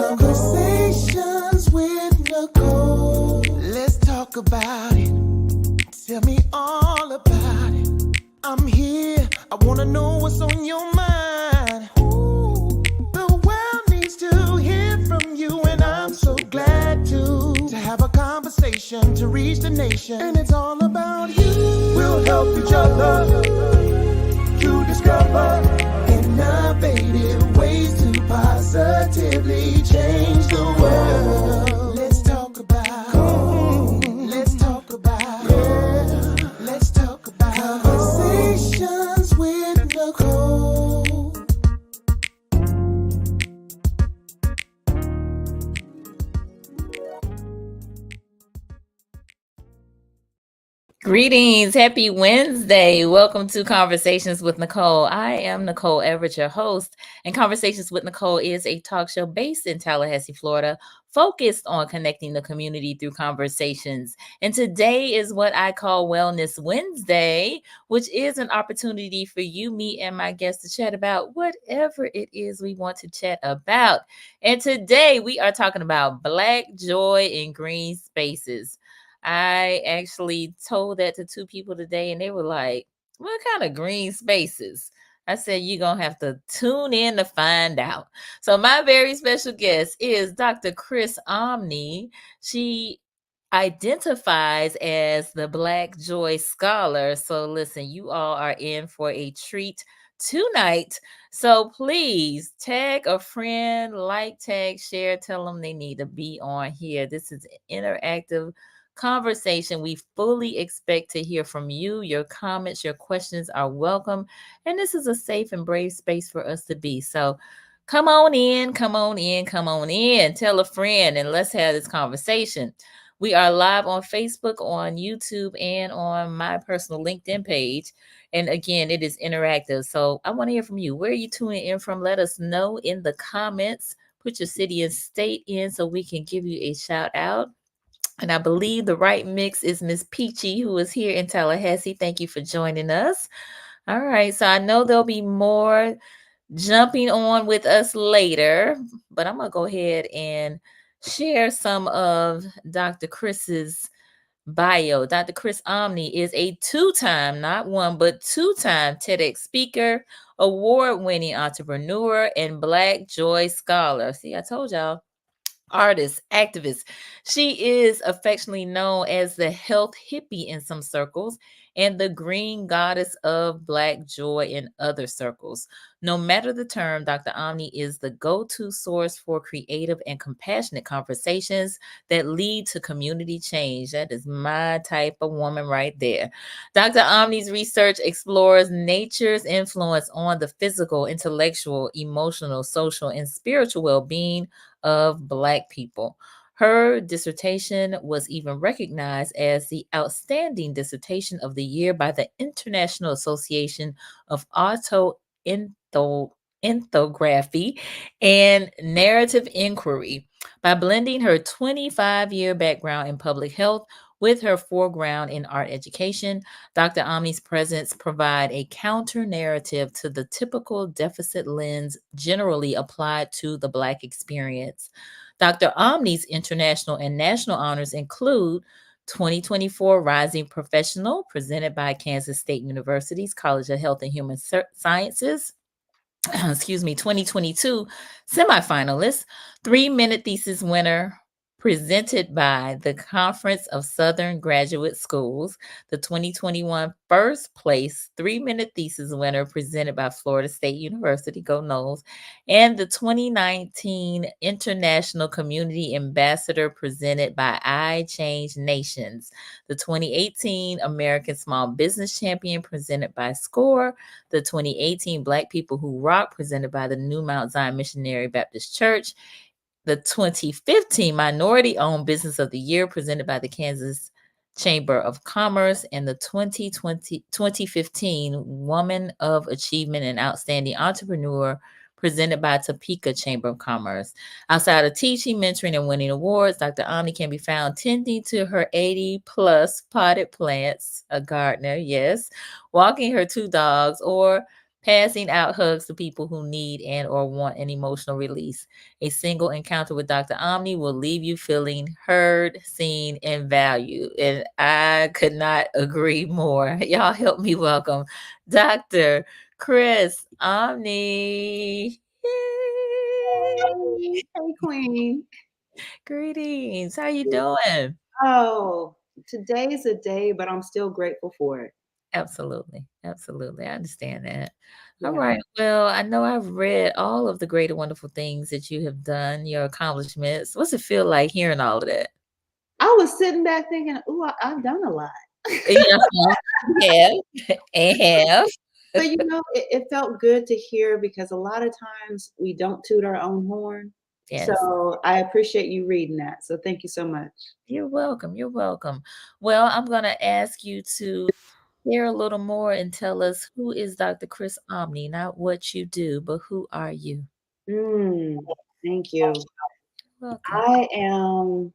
Conversations with Nicole. Let's talk about it. Tell me all about it. I'm here. I wanna know what's on your mind. Ooh, the world needs to hear from you, and I'm so glad to have a conversation to reach the nation. And it's all about you. We'll help each other to discover innovative ways to positively change the world. Let's talk about, let's talk about, yeah. Let's talk about conversations with Nicole. Greetings. Happy Wednesday. Welcome to Conversations with Nicole. I am Nicole Everett, your host, and Conversations with Nicole is a talk show based in Tallahassee, Florida, focused on connecting the community through conversations. And today is what I call Wellness Wednesday, which is an opportunity for you, me, and my guests to chat about whatever it is we want to chat about. And today we are talking about Black joy in green spaces. I actually told that to two people today, and they were like, what kind of green spaces? I said, you're going to have to tune in to find out. So, my very special guest is Dr. Chris Omni. She identifies as the Black Joy Scholar. So, listen, you all are in for a treat tonight. So, please tag a friend, like, tag, share, tell them they need to be on here. This is interactive conversation. We fully expect to hear from you. Your comments, your questions are welcome. And this is a safe and brave space for us to be. So come on in, come on in, come on in. Tell a friend and let's have this conversation. We are live on Facebook, on YouTube, and on my personal LinkedIn page. And again, it is interactive. So I want to hear from you. Where are you tuning in from? Let us know in the comments. Put your city and state in so we can give you a shout out. And I believe the right mix is Miss Peachy, who is here in Tallahassee. Thank you for joining us. All right. So I know there'll be more jumping on with us later, but I'm going to go ahead and share some of Dr. Chris's bio. Dr. Chris Omni is a two-time, not one, but two-time TEDx speaker, award-winning entrepreneur, and Black Joy Scholar. See, I told y'all. Artist, activist. She is affectionately known as the health hippie in some circles and the green goddess of Black joy in other circles. No matter the term, Dr. Omni is the go to source for creative and compassionate conversations that lead to community change. That is my type of woman right there. Dr. Omni's research explores nature's influence on the physical, intellectual, emotional, social, and spiritual well being of Black people. Her dissertation was even recognized as the outstanding dissertation of the year by the International Association of Orthoethography and Narrative Inquiry. By blending her 25-year background in public health with her foreground in art education, Dr. Omni's presence provide a counter narrative to the typical deficit lens generally applied to the Black experience. Dr. Omni's international and national honors include 2024 Rising Professional, presented by Kansas State University's College of Health and Human Sciences. 2022 semifinalist, 3-minute thesis winner, presented by the Conference of Southern Graduate Schools, the 2021 first place 3-minute thesis winner, presented by Florida State University, go Noles, and the 2019 International Community Ambassador, presented by I Change Nations, the 2018 American Small Business Champion, presented by SCORE, the 2018 Black People Who Rock, presented by the New Mount Zion Missionary Baptist Church, the 2015 Minority Owned Business of the Year, presented by the Kansas Chamber of Commerce, and the 2015 Woman of Achievement and Outstanding Entrepreneur, presented by Topeka Chamber of Commerce. Outside of teaching, mentoring, and winning awards, Dr. Omni can be found tending to her 80-plus potted plants, a gardener, yes, walking her 2 dogs, or passing out hugs to people who need and or want an emotional release. A single encounter with Dr. Omni will leave you feeling heard, seen, and valued. And I could not agree more. Y'all help me welcome Dr. Chris Omni. Yay! Hey, Queen. Greetings. How you doing? Oh, today's a day, but I'm still grateful for it. Absolutely. Absolutely. I understand that. All Yeah. right. Well, I know I've read all of the great and wonderful things that you have done, your accomplishments. What's it feel like hearing all of that? I was sitting back thinking, ooh, I've done a lot. Yeah, have, and have. But it felt good to hear because a lot of times we don't toot our own horn. Yes. So I appreciate you reading that. So thank you so much. You're welcome. You're welcome. Well, I'm going to ask you to share a little more and tell us who is Dr. Chris Omni, not what you do, but who are you? Mm, thank you. Welcome. I am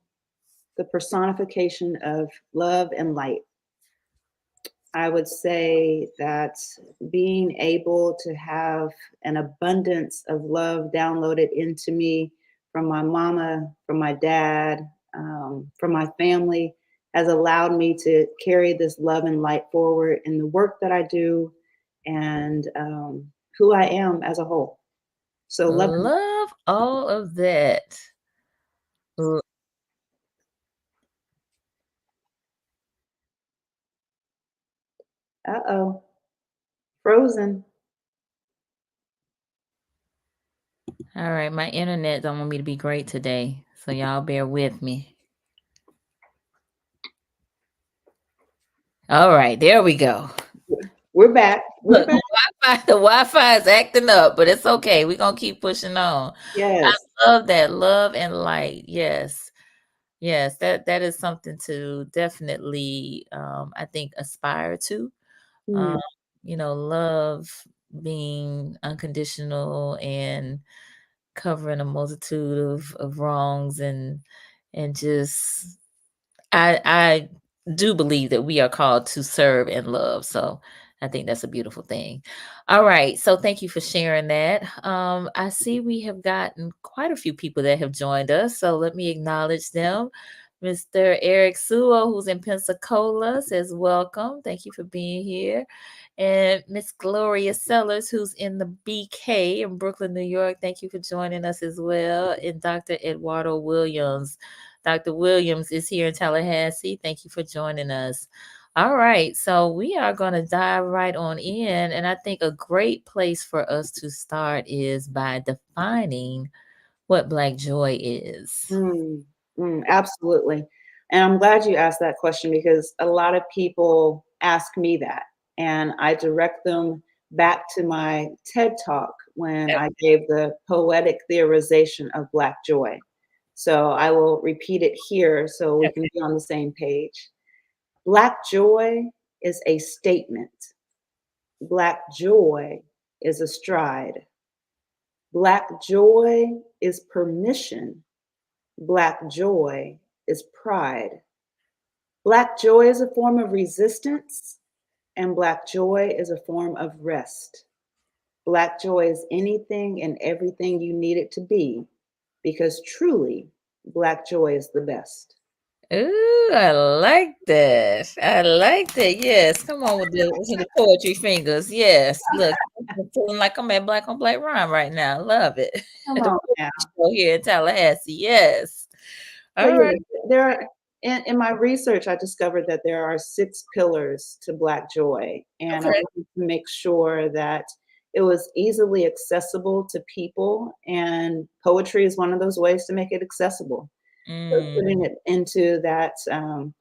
the personification of love and light. I would say that being able to have an abundance of love downloaded into me from my mama, from my dad, from my family has allowed me to carry this love and light forward in the work that I do and who I am as a whole. So love. Love all of that. L- Uh-oh. Frozen. All right. My internet don't want me to be great today. So y'all bear with me. All right. There we go. We're back. We're Look, back. the Wi-Fi is acting up, but it's okay. We're gonna keep pushing on. I Yes. love that. Love and light. Yes. Yes, that is something to definitely I think aspire to. Um, Mm, love being unconditional and covering a multitude of wrongs and just I do believe that we are called to serve and love. So I think that's a beautiful thing. All right. So thank you for sharing that. I see we have gotten quite a few people that have joined us. So let me acknowledge them. Mr. Eric Suo, who's in Pensacola, says welcome. Thank you for being here. And Miss Gloria Sellers, who's in the BK in Brooklyn, New York. Thank you for joining us as well. And Dr. Eduardo Williams. Dr. Williams is here in Tallahassee. Thank you for joining us. All right, so we are going to dive right on in. And I think a great place for us to start is by defining what Black joy is. absolutely. And I'm glad you asked that question because a lot of people ask me that. And I direct them back to my TED talk when I gave the poetic theorization of Black joy. So I will repeat it here so we can be on the same page. Black joy is a statement. Black joy is a stride. Black joy is permission. Black joy is pride. Black joy is a form of resistance, and Black joy is a form of rest. Black joy is anything and everything you need it to be, because truly, Black joy is the best. Ooh, I like that. I like that. Yes, come on with the poetry fingers. Yes, look, I'm feeling like I'm at Black on Black Rhyme right now. Love it. Come The on poetry now. show here in Tallahassee. Yes. So All right. yeah, there are in my research, I discovered that there are 6 pillars to Black joy, and I Okay. wanted to make sure that it was easily accessible to people, and poetry is one of those ways to make it accessible. So Mm, putting it into that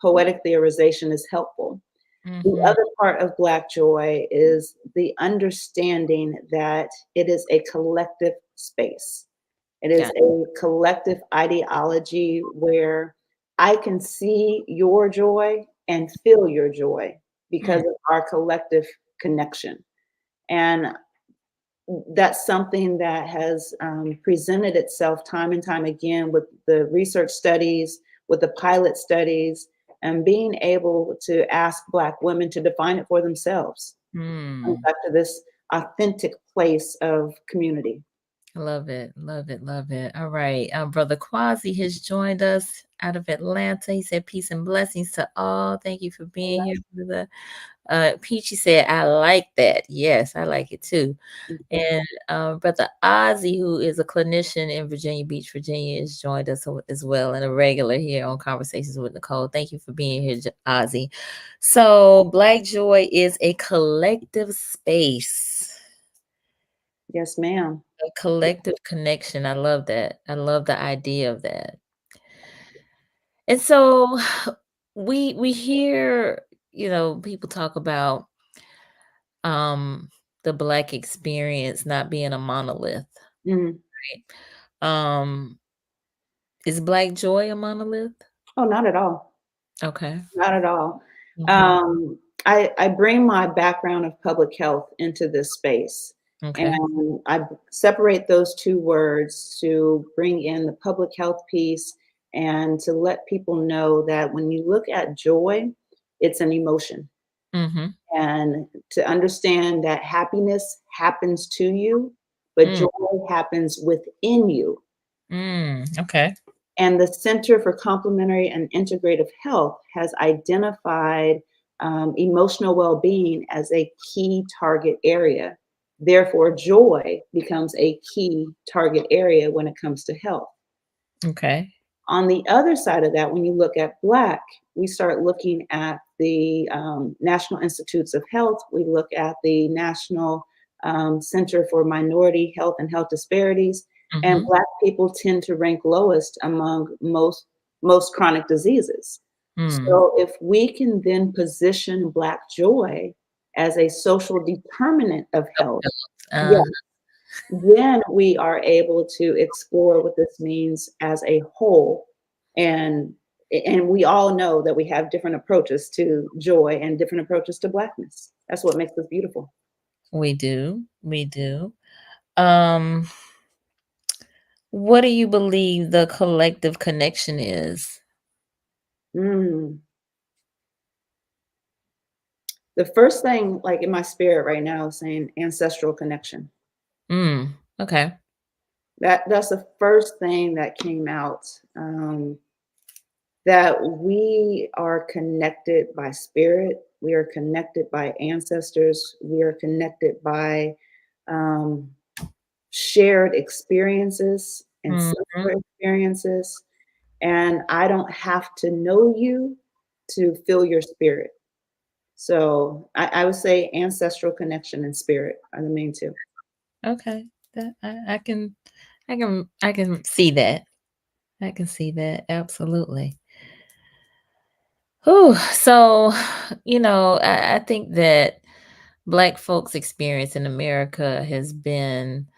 poetic theorization is helpful. The mhm. other part of Black joy is the understanding that it is a collective space. It is Got a collective ideology where I can see your joy and feel your joy because mm, of our collective connection. And that's something that has presented itself time and time again with the research studies, with the pilot studies, and being able to ask Black women to define it for themselves. Comes mm. back to this authentic place of community. Love it, love it, love it. All right. Brother Quasi has joined us out of Atlanta. He said, peace and blessings to all. Thank you for being here, brother. Peachy said, I like that. Yes, I like it too. Mhm. And Brother Ozzy, who is a clinician in Virginia Beach, Virginia, has joined us as well and a regular here on Conversations with Nicole. Thank you for being here, Ozzy. So, Black Joy is a collective space, Yes, ma'am. a collective connection. I love that. I love the idea of that. And so, we hear, people talk about um the Black experience not being a monolith. Mhm. Um, is Black Joy a monolith? Oh, not at all. Okay. Not at all. Okay. I bring my background of public health into this space, Okay. and I separate those two words to bring in the public health piece and to let people know that when you look at joy, it's an emotion. Mhm. And to understand that happiness happens to you, but Mm. joy happens within you. Okay. And the Center for Complementary and Integrative Health has identified emotional well being as a key target area. Therefore, joy becomes a key target area when it comes to health. Okay. On the other side of that, when you look at Black, we start looking at the National Institutes of Health, we look at the National Center for Minority Health and Health Disparities, and Mhm. Black people tend to rank lowest among most chronic diseases. Mm. So if we can then position Black joy as a social determinant of health, yeah, Uh, then we are able to explore what this means as a whole. And and we all know that we have different approaches to joy and different approaches to Blackness. That's what makes us beautiful. we do. We do. Um, what do you believe the collective connection is? Mm. The first thing, like in my spirit right now, is saying ancestral connection. Okay. That's the first thing that came out. That we are connected by spirit, we are connected by ancestors, we are connected by um, shared experiences and Mhm. similar experiences. And I don't have to know you to feel your spirit. So I would say ancestral connection and spirit are the main two. Okay. That I can see that. I can see that. Absolutely. Whew. So, I think that Black folks' experience in America has been,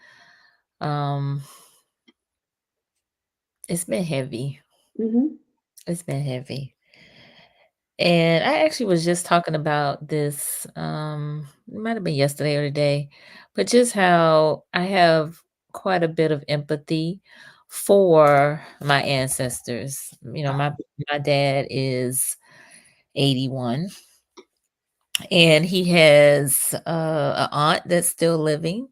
um, it's been heavy. Hmm. It's been heavy. And I actually was just talking about this, it might have been yesterday or today, but just how I have quite a bit of empathy for my ancestors. My dad is 81 and he has an aunt that's still living,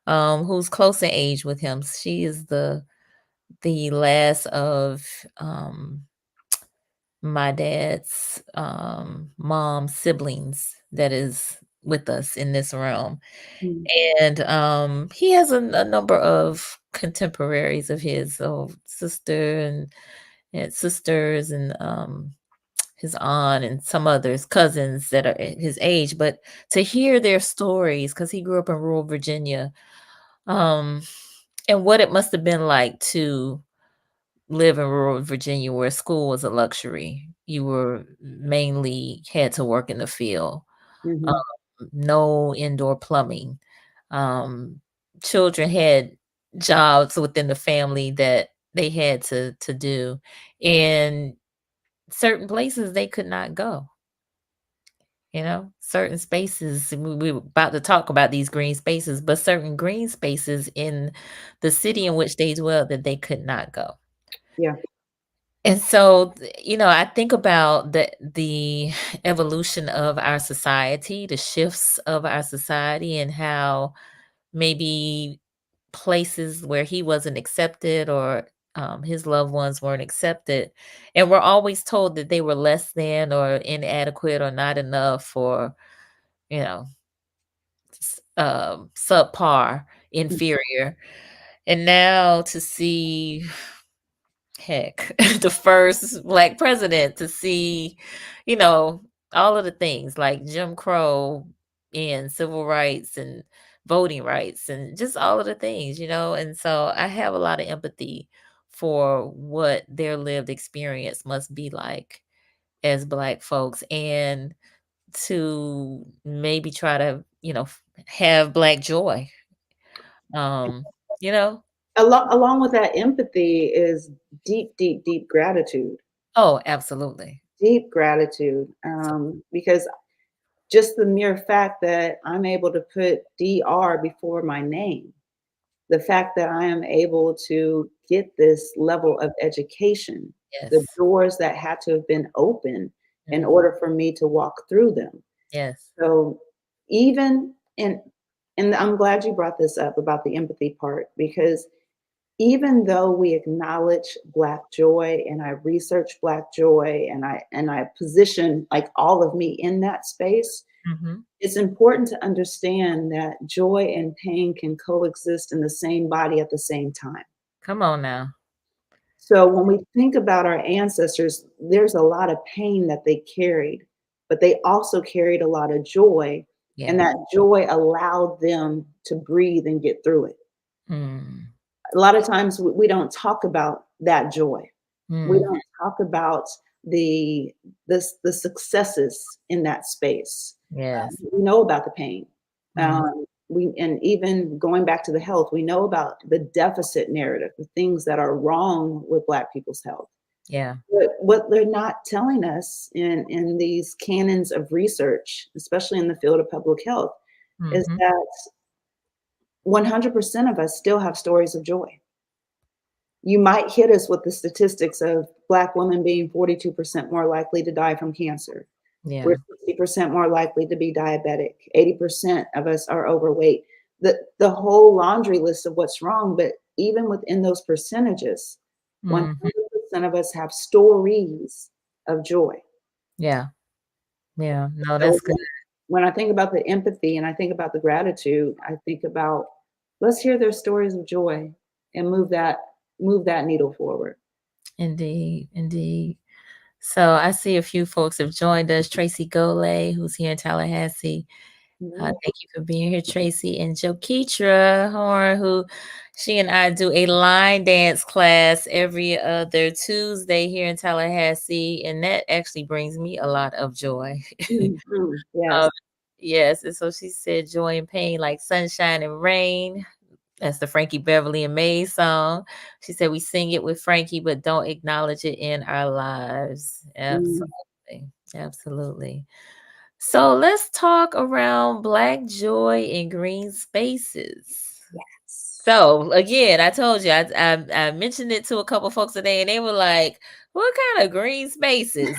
who's close in age with him. She is the last of my dad's mom's siblings that is with us in this realm. Mm. And he has a number of contemporaries of his, so and sisters and his aunt and some others, cousins that are at his age. But to hear their stories, because he grew up in rural Virginia, um, and what it must have been like to live in rural Virginia where school was a luxury. You were mainly had to work in the field. Hmm. No indoor plumbing. Um, Children had jobs within the family that they had to do. And certain places they could not go. Certain spaces, we were about to talk about these green spaces, but certain green spaces in the city in which they dwell that they could not go. Yeah. And so, I think about the evolution of our society, the shifts of our society, and how maybe places where he wasn't accepted, or his loved ones weren't accepted, and we're always told that they were less than or inadequate or not enough, or you know subpar, inferior. And now to see, heck, the first Black president, to see, you know, all of the things like Jim Crow and civil rights and voting rights and just all of the things, And so I have a lot of empathy for what their lived experience must be like as Black folks, and to maybe try to, have Black joy. Um, you know? Along with that empathy is deep, deep, deep gratitude. Oh, absolutely. Deep gratitude, because just the mere fact that I'm able to put DR before my name, the fact that I am able to get this level of education, the Yes. doors that had to have been open in Mhm. order for me to walk through them. Yes. So even and I'm glad you brought this up about the empathy part, because even though we acknowledge Black joy and I research Black joy and I position like all of me in that space, Mhm. it's important to understand that joy and pain can coexist in the same body at the same time. Come on now. So when we think about our ancestors, there's a lot of pain that they carried, but they also carried a lot of joy, and Yeah. that joy allowed them to breathe and get through it. Mm. A lot of times we don't talk about that joy. We Mm. don't talk about the the successes in that space. Yes. We know about the pain. Mm. We and even going back to the health, we know about the deficit narrative, the things that are wrong with Black people's health. Yeah. But what they're not telling us in these canons of research, especially in the field of public health, is Mhm. that 100% of us still have stories of joy. You might hit us with the statistics of Black women being 42% more likely to die from cancer. We're Yeah. 60% more likely to be diabetic. 80% of us are overweight. The whole laundry list of what's wrong, but even within those percentages, Mhm. 100% of us have stories of joy. Yeah. Yeah. No, So that's good. when I think about the empathy and I think about the gratitude, I think about, let's hear their stories of joy and move that needle forward. Indeed. Indeed. So I see a few folks have joined us. Tracy Gole, who's here in Tallahassee. Mhm. Thank you for being here, Tracy. And Joketra Horn, who she and I do a line dance class every other Tuesday here in Tallahassee. And that actually brings me a lot of joy. Mhm. um, Yes. yes. And so she said, joy and pain like sunshine and rain. That's the Frankie Beverly and Mays song. She said, we sing it with Frankie, but don't acknowledge it in our lives. Mm. Absolutely. Absolutely. So let's talk around Black joy in green spaces. Yes. So again, I told you, I mentioned it to a couple folks today, and they were like, "What kind of green spaces?"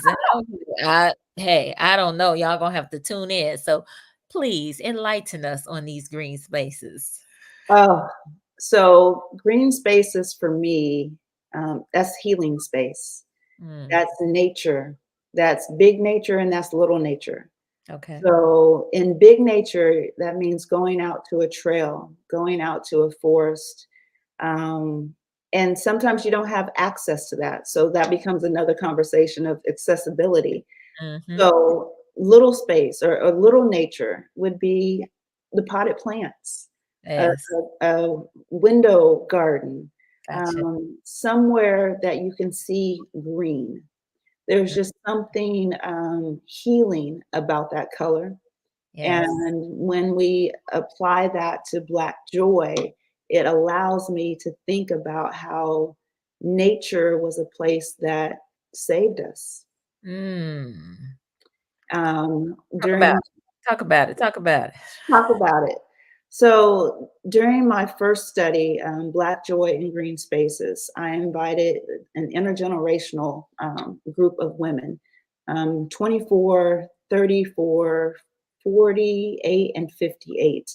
And hey, I don't know. Y'all gonna have to tune in. So please enlighten us on these green spaces. Oh, so green spaces for me, that's healing space. Mm, That's nature. That's big nature and that's little nature. okay. So in big nature, that means going out to a trail, going out to a forest. Um, and sometimes you don't have access to that. So that becomes another conversation of accessibility. Mm-hmm. So little space or little nature would be the potted plants, a, Yes. a window garden, Gotcha. somewhere that you can see green. There's just something healing about that color. Yes. And when we apply that to Black joy, it allows me to think about how nature was a place that saved us. Mm. Talk about During it. Talk about it. Talk about it. Talk about it. So during my first study, Black Joy in Green Spaces, I invited an intergenerational group of women, 24, 34, 48, and 58.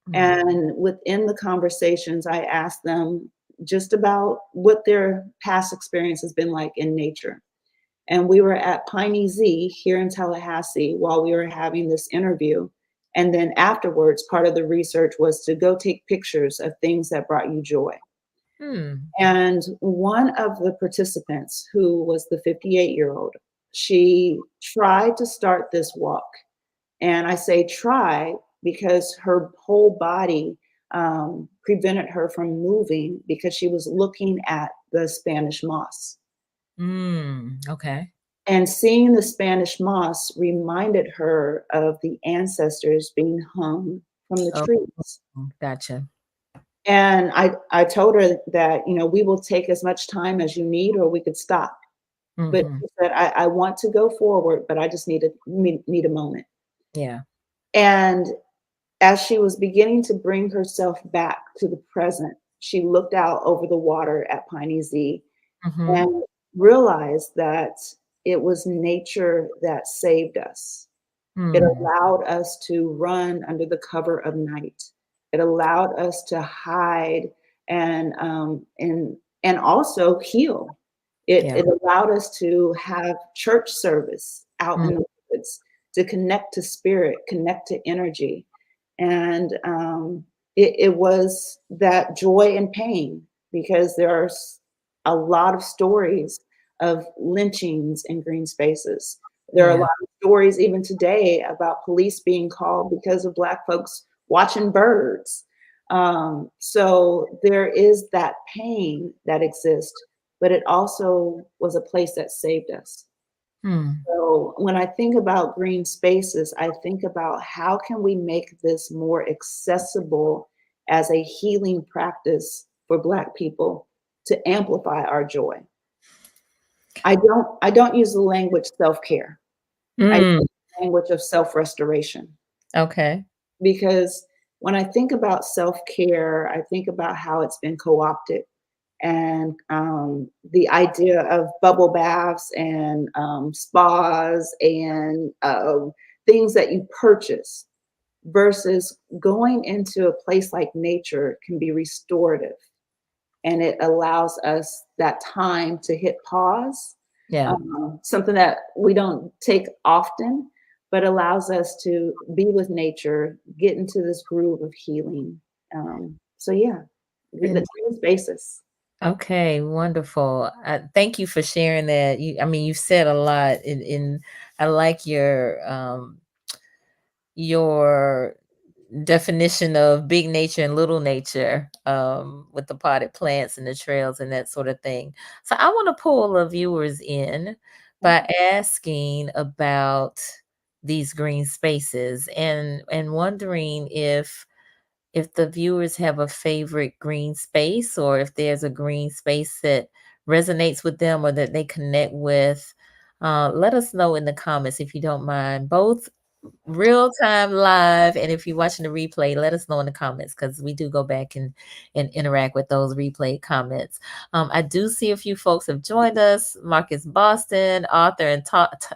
Mm. And within the conversations, I asked them just about what their past experience has been like in nature. And we were at Piney Z here in Tallahassee while we were having this interview. And then afterwards, part of the research was to go take pictures of things that brought you joy. Hmm. And one of the participants, who was the 58-year-old, she tried to start this walk. And I say try because her whole body prevented her from moving because she was looking at the Spanish moss. Okay. And seeing the Spanish moss reminded her of the ancestors being hung from the Oh, trees. gotcha. And I told her that, we will take as much time as you need or we could stop. But Hmm. she said, I want to go forward, but I just need a moment. Yeah. And as she was beginning to bring herself back to the present, she looked out over the water at Piney Z Hmm. and realized that it was nature that saved us. It Hmm. allowed us to run under the cover of night. It allowed us to hide and and also heal. It, Yeah. it allowed us to have church service out Mm. in the woods, to connect to spirit, connect to energy. And it was that joy and pain because there are a lot of stories of lynchings in green spaces. There are a Yeah. lot of stories even today about police being called because of Black folks watching birds. So there is that pain that exists, but it also was a place that saved us. Hmm. So when I think about green spaces, I think about how can we make this more accessible as a healing practice for Black people to amplify our joy. I don't use the language self-care. I use Mm. the language of self-restoration Okay. because when I think about self-care, I think about how it's been co-opted and the idea of bubble baths and spas and things that you purchase versus going into a place like nature can be restorative and it allows us that time to hit pause, Yeah. something that we don't take often, but allows us to be with nature, get into this groove of healing. So yeah, the And green spaces. okay, wonderful. Thank you for sharing that. I mean, you've said a lot I like your definition of big nature and little nature, with the potted plants and the trails and that sort of thing. So I want to pull the viewers in by asking about these green spaces and wondering if the viewers have a favorite green space or if there's a green space that resonates with them or that they connect with. Let us know in the comments if you don't mind, both real time live. And if you're watching the replay, let us know in the comments because we do go back and interact with those replay comments. I do see a few folks have joined us. Marcus Boston, author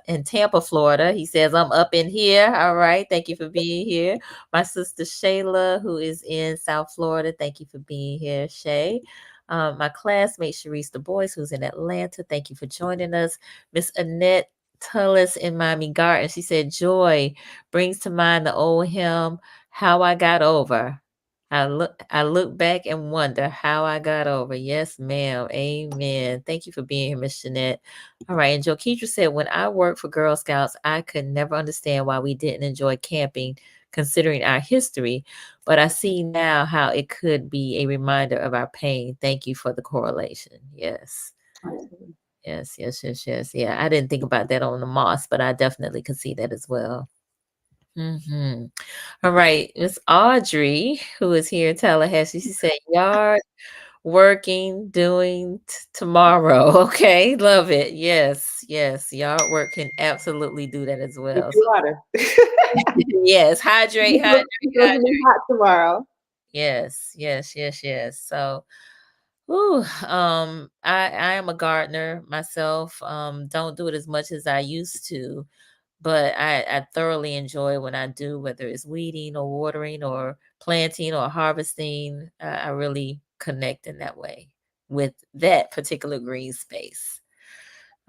in Tampa, Florida. He says, I'm up in here. All right. Thank you for being here. My sister Shayla, who is in South Florida. Thank you for being here, Shay. My classmate Sharice Du Bois, who's in Atlanta. Thank you for joining us. Miss Annette Tullis in Miami Garden. She said, Joy brings to mind the old hymn, How I Got Over. I look back and wonder how I got over. Yes, ma'am. Amen. Thank you for being here, Miss Jeanette. All right. And Joe Keetra said, when I worked for Girl Scouts, I could never understand why we didn't enjoy camping, considering our history. But I see now how it could be a reminder of our pain. Thank you for the correlation. Yes. Yes, yes, yes, yes. Yeah, I didn't think about that on the moss, but I definitely could see that as well. All right, Miss Audrey, who is here in Tallahassee, she said, "Yard working, doing tomorrow." Okay, love it. Yes, yes. Yard work can absolutely do that as Drink well. So your water. yes, hydrate, It's hydrate, supposed to be hydrate. hot tomorrow. Yes, yes, yes, yes. So, ooh, I am a gardener myself. Don't do it as much as I used to, but I thoroughly enjoy when I do, whether it's weeding or watering or planting or harvesting. I really connect in that way with that particular green space.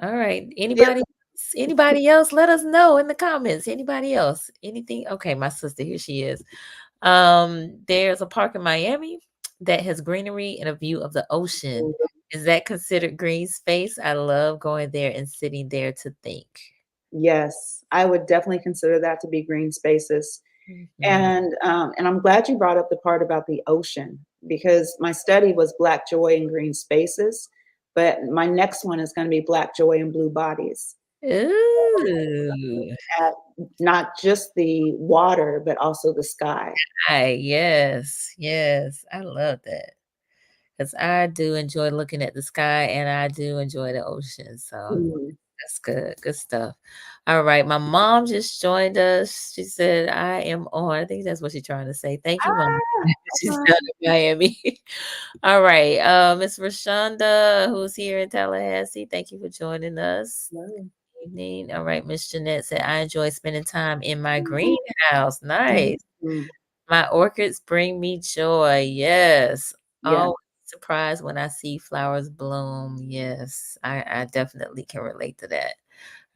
All right. Yep. Anybody else? Let us know in the comments. Anybody else? Anything? Okay, my sister, here she is. There's a park in Miami that has greenery and a view of the ocean. Is that considered green space? I love going there and sitting there to think. Yes, I would definitely consider that to be green spaces. Mhm. And I'm glad you brought up the part about the ocean because my study was Black joy in green spaces, but my next one is going to be Black joy in blue bodies. Ooh. At not just the water, but also the sky. Hi, yes, yes. I love that. Because I do enjoy looking at the sky and I do enjoy the ocean. So Mm. that's good. Good stuff. All right. My mom just joined us. She said, I am on. I think that's what she's trying to say. Thank you, Mom. Ah, She's okay. down in Miami. All right. Miss Rashonda, who's here in Tallahassee. Thank you for joining us. Hello. Evening. All right. Miss Jeanette said, I enjoy spending time in my greenhouse. Nice. Mhm. My orchids bring me joy. Yes. Yeah. Always surprised when I see flowers bloom. Yes. I definitely can relate to that.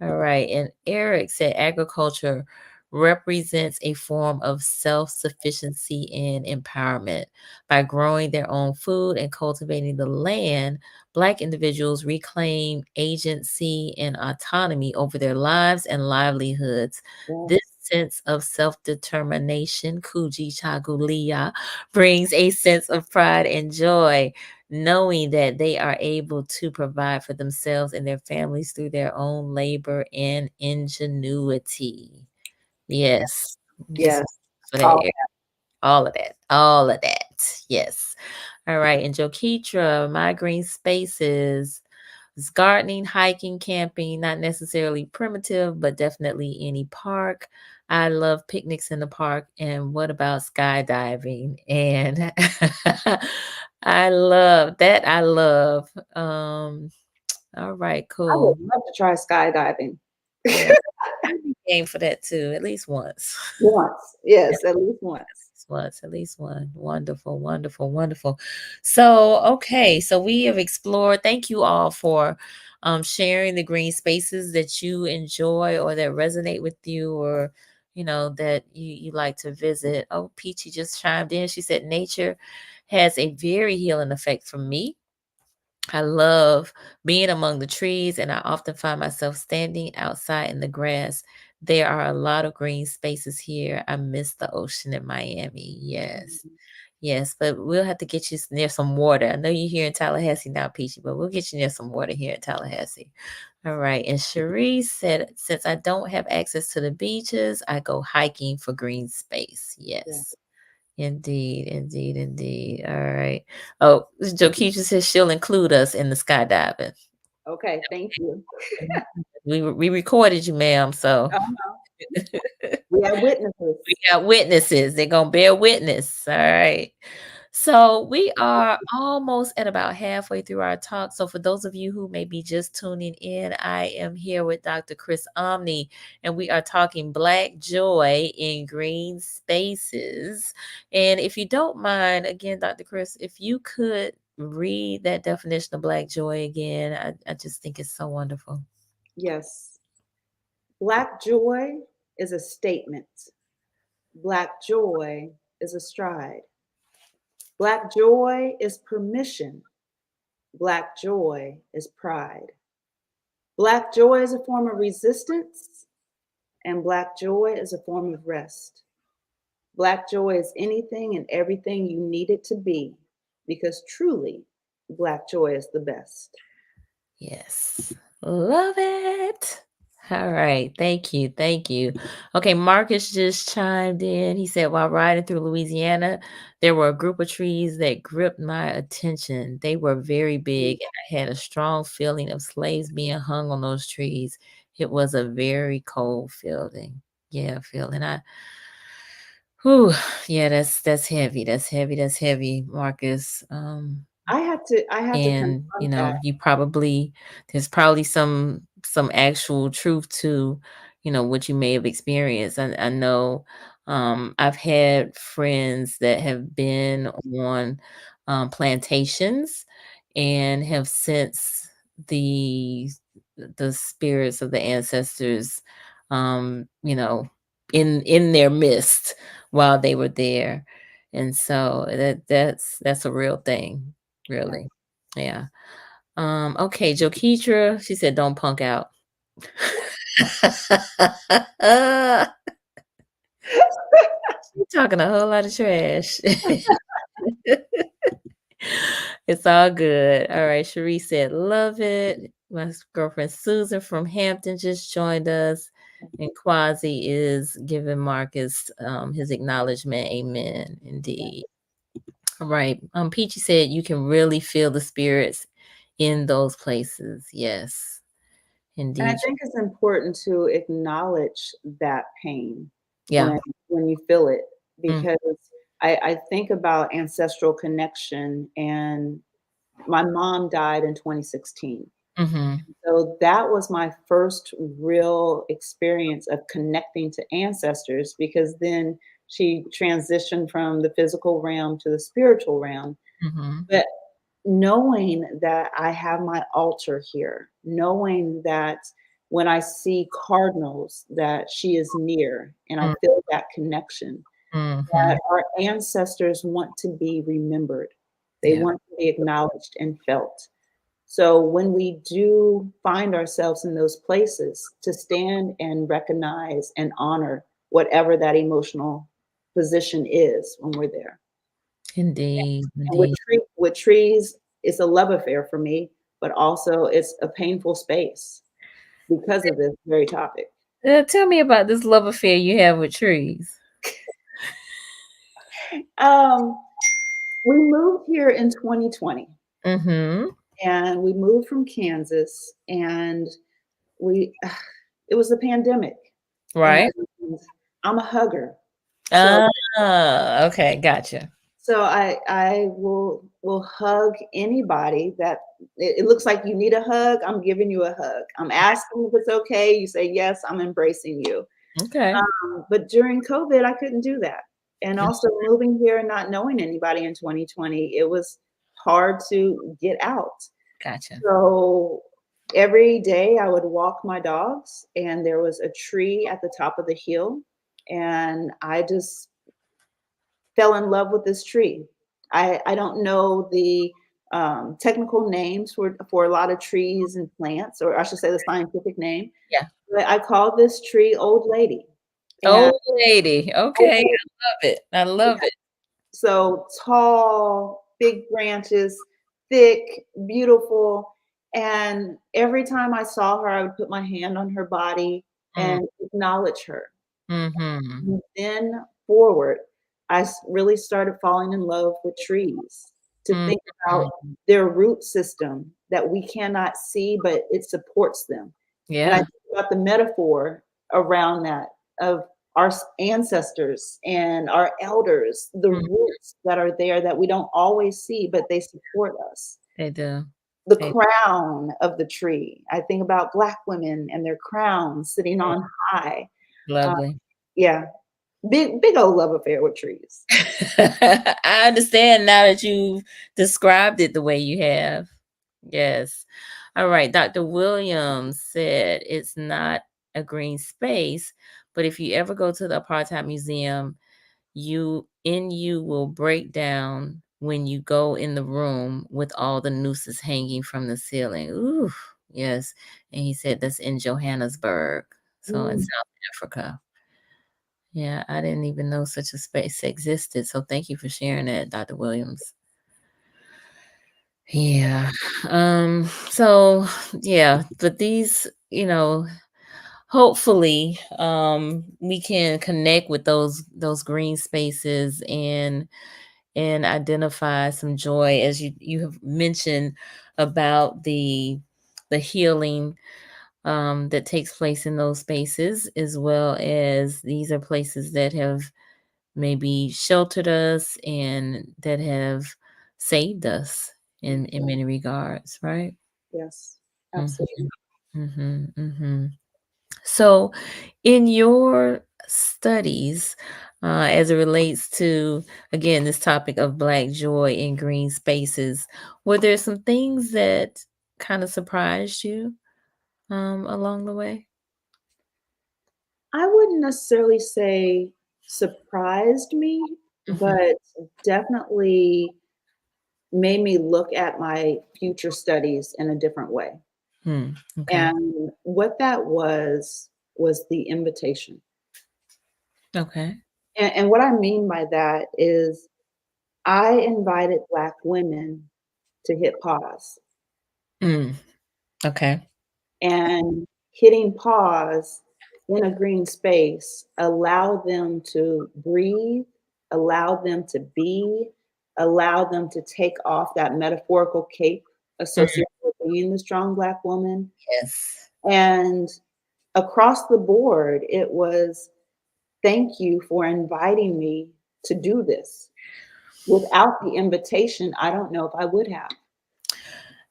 All right. And Eric said agriculture represents a form of self sufficiency and empowerment. By growing their own food and cultivating the land, Black individuals reclaim agency and autonomy over their lives and livelihoods. This Yes. sense of self determination, Kuji Chagulia, brings a sense of pride and joy knowing that they are able to provide for themselves and their families through their own labor and ingenuity. Yes. Get some Yes. for that. Oh, Eric. All of that. All of that. Yes. All right. And Jokitra, my green spaces. It's gardening, hiking, camping, not necessarily primitive, but definitely any park. I love picnics in the park. And what about skydiving? And I love that. I love. All right, I would cool. love to try skydiving. Yeah. I'd be game for that too, at least once. Once. Yes, at least once. Once, at least one. Wonderful, wonderful, wonderful. So, okay, so we have explored. Thank you all for sharing the green spaces that you enjoy or that resonate with you, or that you like to visit. Oh, Peachy just chimed in. She said nature has a very healing effect for me. I love being among the trees, and I often find myself standing outside in the grass. There are a lot of green spaces here. I miss the ocean in Miami. Yes. Yes, but we'll have to get you near some water. I know you're here in Tallahassee now, Peachy, but we'll get you near some water here in Tallahassee. All right. And Cherie said, since I don't have access to the beaches, I go hiking for green space. Yeah. Yes. Indeed, indeed, indeed. All right. Oh, Jokeisha says she'll include us in the skydiving. Okay, thank you. We recorded you, ma'am. So Uh-huh. We have we witnesses. got witnesses. They're gonna bear witness. All right. So we are almost at about halfway through our talk. So for those of you who may be just tuning in, I am here with Dr. Chris Omni, and we are talking Black joy in green spaces. And if you don't mind, again, Dr. Chris, if you could read that definition of Black joy again, I just think it's so wonderful. Yes. Black joy is a statement. Black joy is a stride. Black joy is permission. Black joy is pride. Black joy is a form of resistance, and Black joy is a form of rest. Black joy is anything and everything you need it to be, because truly, Black joy is the best. Yes. Love it. All right. Thank you. Thank you. Okay. Marcus just chimed in. He said, while riding through Louisiana, there were a group of trees that gripped my attention. They were very big, and I had a strong feeling of slaves being hung on those trees. It was a very cold feeling. Yeah, feeling. Whew, yeah, that's heavy. That's heavy. That's heavy, Marcus. I had to And confront that. you probably there's probably some actual truth to what you may have experienced. I know I've had friends that have been on plantations and have sensed the the spirits of the ancestors in their midst while they were there. And so that's a real thing, Yeah. really. Yeah. Okay, Joketra, she said, "Don't punk out." She's talking a whole lot of trash. It's all good. All right, Cherie said, "Love it." My girlfriend Susan from Hampton just joined us, and Quasi is giving Marcus his acknowledgement. Amen. Indeed. All right. Peachy said, "You can really feel the spirits in those places." Yes, And I indeed. think it's important to acknowledge that pain Yeah. when you feel it, Mm, because I think about ancestral connection, and my mom died in 2016. mhm, So that was my first real experience of connecting to ancestors, because then she transitioned from the physical realm to the spiritual realm. mhm, But knowing that I have my altar here, knowing that when I see cardinals, that she is near, and I mm, feel that connection, mhm. that our ancestors want to be remembered. They Yeah, want to be acknowledged and felt. So when we do find ourselves in those places, to stand and recognize and honor whatever that emotional position is when we're there. indeed, And with indeed. with trees, it's a love affair for me, but also it's a painful space because of this very topic. Tell me about this love affair you have with trees. Um, we moved here in 2020, Mhm. and we moved from Kansas, and we it was a pandemic, and Right? I'm a hugger. So Okay, gotcha. I will hug anybody that it looks like you need a hug. I'm giving you a hug. I'm asking if it's okay. You say yes. I'm embracing you. Okay. But during COVID, I couldn't do that. And also moving here and not knowing anybody in 2020, it was hard to get out. Gotcha. So every day I would walk my dogs, and there was a tree at the top of the hill, and I just fell in love with this tree. I don't know the technical names for a lot of trees and plants, or I should say the scientific name, Yeah. but I call this tree Old Lady. And Old lady. Old Okay, Lady, I love it. I yeah, love it. so tall, big branches, thick, beautiful. And every time I saw her, I would put my hand on her body Mm, and acknowledge her. mhm. And then forward, really started falling in love with trees, to Mhm. think about their root system that we cannot see, but it supports them. And I Yeah. think about the metaphor around that, of our ancestors and our elders, the Mm, roots that are there that we don't always see, but they support us. they do. The They crown of the tree. I think about Black women and their crowns sitting mm, on high. Uh, lovely. yeah, big old love affair with trees. I understand now that you described it the way you have. Yes. All right. Dr. Williams said it's not a green space, but if you ever go to the Apartheid Museum, you will break down when you go in the room with all the nooses hanging from the ceiling. Ooh, yes. And he said that's in Johannesburg, so in Mm. South Africa. Yeah, I didn't even know such a space existed. So thank you for sharing that, Dr. Williams. Yeah. So yeah, but these, hopefully we can connect with those green spaces and identify some joy, as you have mentioned about the healing that takes place in those spaces, as well as these are places that have maybe sheltered us and that have saved us in many regards, right? Yes, Hmm. absolutely. Hmm. So, in your studies, as it relates to, again, this topic of Black joy in green spaces, were there some things that kind of surprised you along the way? I wouldn't necessarily say surprised me, Hmm. but definitely made me look at my future studies in a different way. Hmm. Okay. And what that was the invitation. Okay. And what I mean by that is I invited Black women to hit pause. Mm. Okay. And hitting pause in a green space allow them to breathe, allow them to be, allow them to take off that metaphorical cape Mm. associated with being the strong Black woman. Yes. And across the board, it was thank you for inviting me to do this. Without the invitation, I don't know if I would have.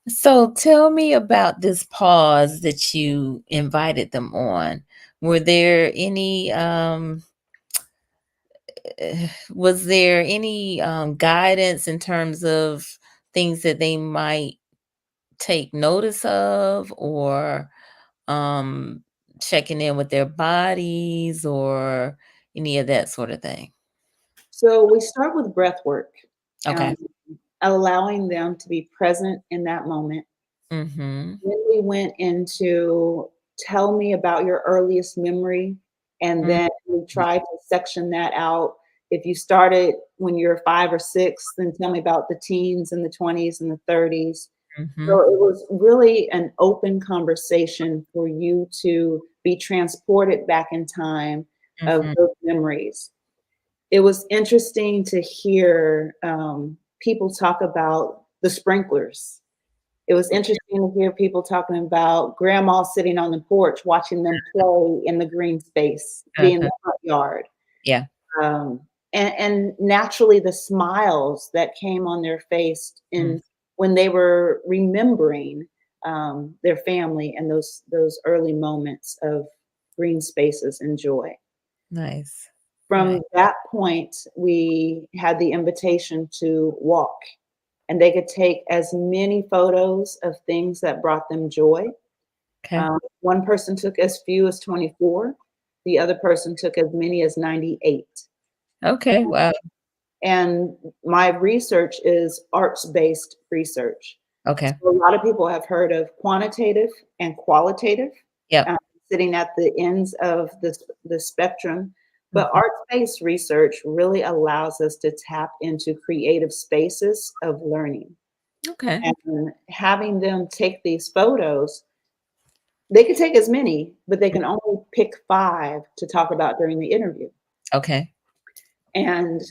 So tell me about this pause that you invited them on. Were there any was there any guidance in terms of things that they might take notice of, or um checking in with their bodies, or any of that sort of thing? So we start with breath work, Okay. um, allowing them to be present in that moment. Mhm. Then we went into tell me about your earliest memory, and Mhm. then we tried to section that out. If you started when you're 5 or 6, then tell me about the teens and the 20s and the 30s. So Mhm. it was really an open conversation for you to be transported back in time of Mhm. those memories. It was interesting to hear people talk about the sprinklers. It was interesting to hear people talking about grandma sitting on the porch watching them play in the green space, be in Uh-huh. the front yard. Yeah. Um, and naturally the smiles that came on their face Mm. in when they were remembering their family and those early moments of green spaces and joy. Nice. From Nice. that point, we had the invitation to walk, and they could take as many photos of things that brought them joy. Okay. One person took as few as 24, the other person took as many as 98. Okay. Wow. And my research is arts-based research. Okay. So a lot of people have heard of quantitative and qualitative, Yep. um, sitting at the ends of the spectrum. But Mhm. arts-based research really allows us to tap into creative spaces of learning. Okay. And having them take these photos, they could take as many, but they can only pick 5 to talk about during the interview. Okay. And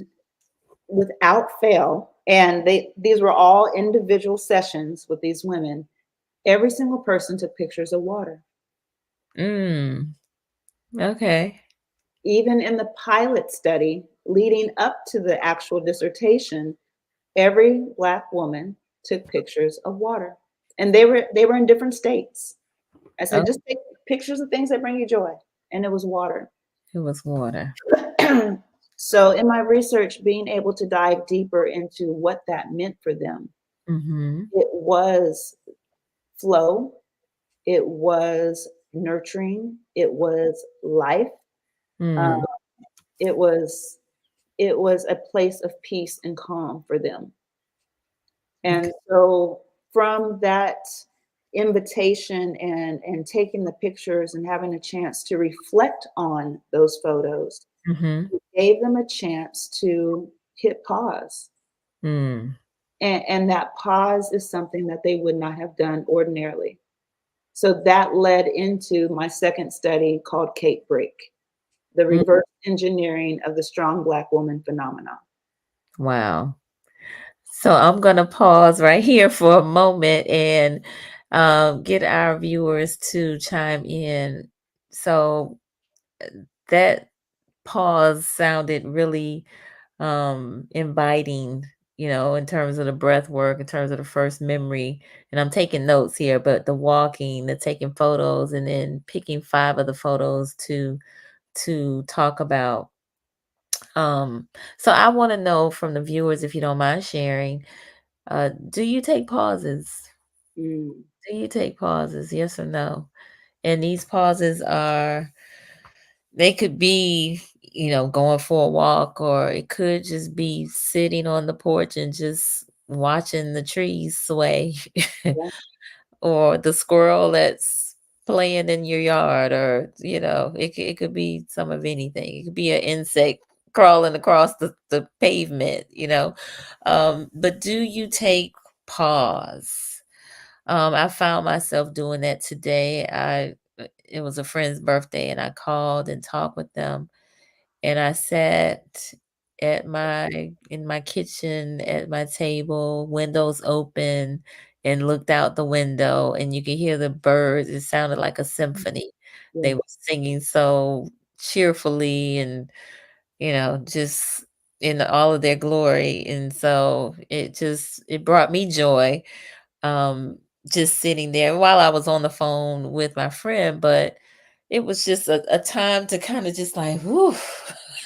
without fail, and these were all individual sessions with these women, every single person took pictures of water. Mm. Okay. Even in the pilot study leading up to the actual dissertation, every Black woman took pictures of water. And they were in different states. I said, Oh, just take pictures of things that bring you joy. And it was water. it was water. So in my research, being able to dive deeper into what that meant for them, Mhm. it was flow, it was nurturing, it was life, um, Mm. it was it was a place of peace and calm for them. Okay. And so from that invitation and taking the pictures and having a chance to reflect on those photos, Mhm. it gave them a chance to hit pause. Mm. And that pause is something that they would not have done ordinarily. So that led into my second study called Cape Break, the Mm, reverse engineering of the strong Black woman phenomenon. wow. So I'm gonna pause right here for a moment and get our viewers to chime in. So that pause sounded really inviting, in terms of the breath work, in terms of the first memory. And I'm taking notes here, but the walking, the taking photos, and then picking 5 of the photos to talk about. So I want to know from the viewers, if you don't mind sharing, do you take pauses? Mm, Do you take pauses? Yes or no? And these pauses are, they could be, going for a walk, or it could just be sitting on the porch and just watching the trees sway, yeah, or the squirrel that's playing in your yard, or, it could be some of anything. It could be an insect crawling across the pavement, but do you take pause? I found myself doing that today. It was a friend's birthday, and I called and talked with them, and I sat in my kitchen at my table, windows open, and looked out the window, and you could hear the birds. It sounded like a symphony. yeah, They were singing so cheerfully, and just in all of their glory. And so it brought me joy, um, just sitting there while I was on the phone with my friend. But it was just a time to kind of just like, whoo,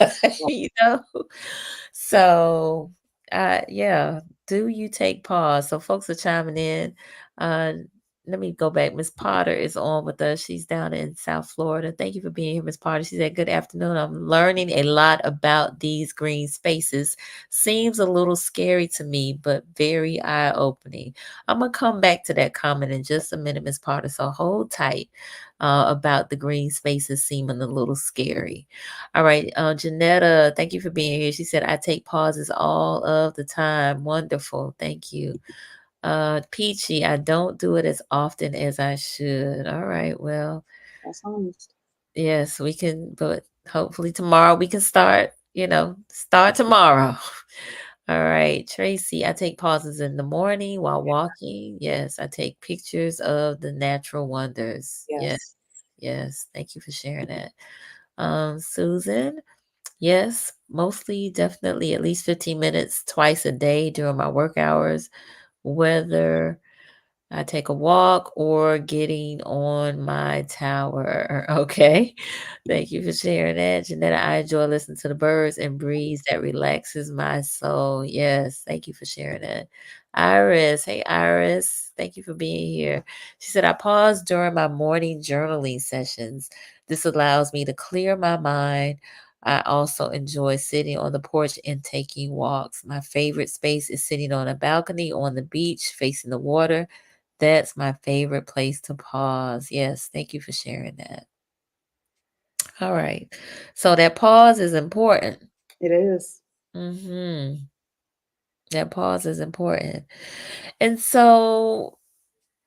yeah. you know? So, yeah, do you take pause? So folks are chiming in. Uh, Let me go back. Miss Potter is on with us. She's down in South Florida. Thank you for being here, Miss Potter. She said, "Good afternoon. I'm learning a lot about these green spaces. Seems a little scary to me, but very eye-opening." I'm gonna come back to that comment in just a minute, Miss Potter. So hold tight, about the green spaces seeming a little scary. All right, Janetta, thank you for being here. She said, "I take pauses all of the time." Wonderful. Thank you. Peachy, "I don't do it as often as I should." All right, well, That's honest. yes, we can, but hopefully tomorrow we can start tomorrow. All right, Tracy, "I take pauses in the morning while walking." Yes, I take pictures of the natural wonders. Yes, Yes. yes. Thank you for sharing that. Susan, "Yes, mostly, definitely at least 15 minutes twice a day during my work hours, whether I take a walk or getting on my tower." Okay. Thank you for sharing that. Janetta, "I enjoy listening to the birds and breeze that relaxes my soul." Yes. Thank you for sharing that. Iris. Hey, Iris. Thank you for being here. She said, "I pause during my morning journaling sessions. This allows me to clear my mind. I also enjoy sitting on the porch and taking walks. My favorite space is sitting on a balcony on the beach facing the water. That's my favorite place to pause." Yes, thank you for sharing that. All right. So that pause is important. It is. Mhm. That pause is important. And so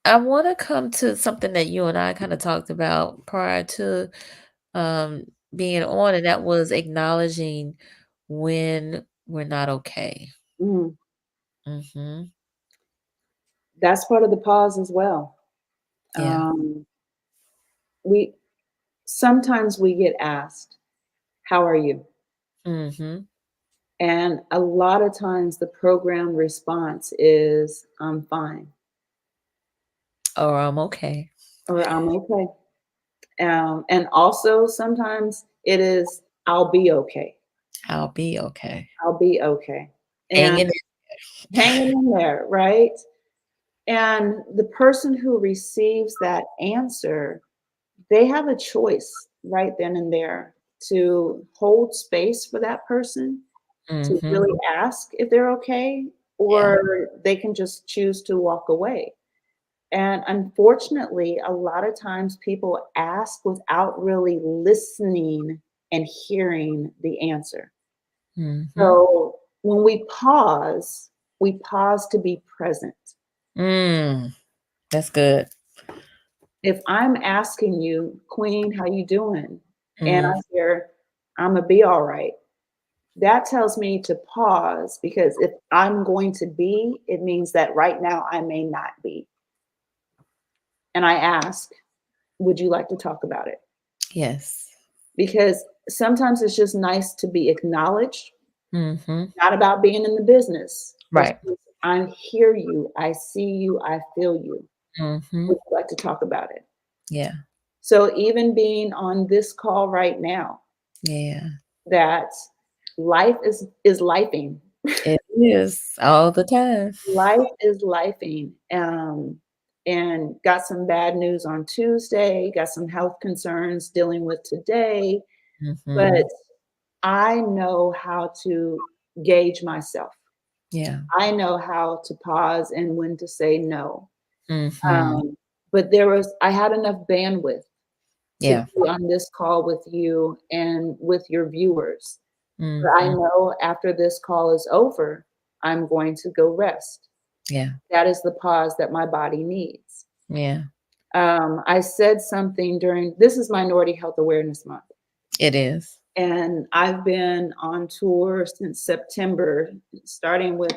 I want to come to something that you and I kind of talked about prior to um being on, and that was acknowledging when we're not okay. Mm, Mhm. that's part of the pause as well. Yeah. Um, we sometimes we get asked, "How are you?" Mhm. And a lot of times the program response is, "I'm fine," Or I'm okay. or "I'm okay." And also sometimes it is, "I'll be okay." I'll be okay. I'll be okay. And Hanging hanging in there, right? And the person who receives that answer, they have a choice right then and there to hold space for that person, to Mhm. really ask if they're okay, Yeah. or they can just choose to walk away. And unfortunately, a lot of times people ask without really listening and hearing the answer. Mhm. So when we pause to be present. Mm, that's good. if I'm asking you, Queen, how you doing? And I Mm, hear, I'm gonna be all right. That tells me to pause, because if I'm going to be, it means that right now I may not be. And I ask, would you like to talk about it? yes. Because sometimes it's just nice to be acknowledged, Mm-hmm. not about being in the business. It's Right. just, I hear you, I see you, I feel you. Mm-hmm. Would you like to talk about it? Yeah. So even being on this call right now, Yeah. that life is lifing. It is all the time. Life is lifing. And got some bad news on Tuesday, got some health concerns dealing with today, Mm-hmm. but I know how to gauge myself. Yeah. I know how to pause and when to say no. Mm-hmm. Um, but I had enough bandwidth to Yeah. be on this call with you and with your viewers. But I Mm-hmm. know after this call is over, I'm going to go rest. Yeah. That is the pause that my body needs. Yeah. I said something during this is Minority Health Awareness Month, It is. and I've been on tour since September, starting with,